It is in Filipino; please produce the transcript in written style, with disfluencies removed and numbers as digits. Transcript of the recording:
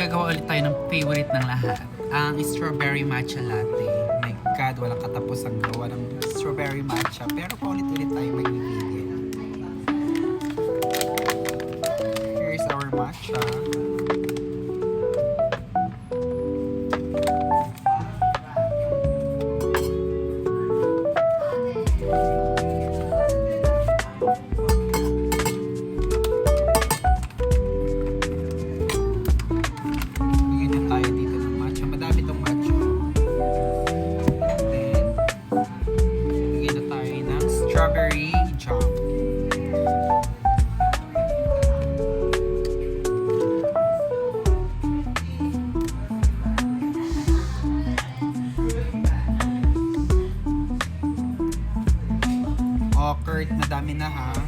gagawa ulit tayo ng favorite ng lahat. Ang strawberry matcha latte. My God, walang katapos ang gawa ng strawberry matcha. Pero paulit-ulit tayo mag-video. Here's our matcha. Strawberry jam. Oh, Kurt, madami na ha.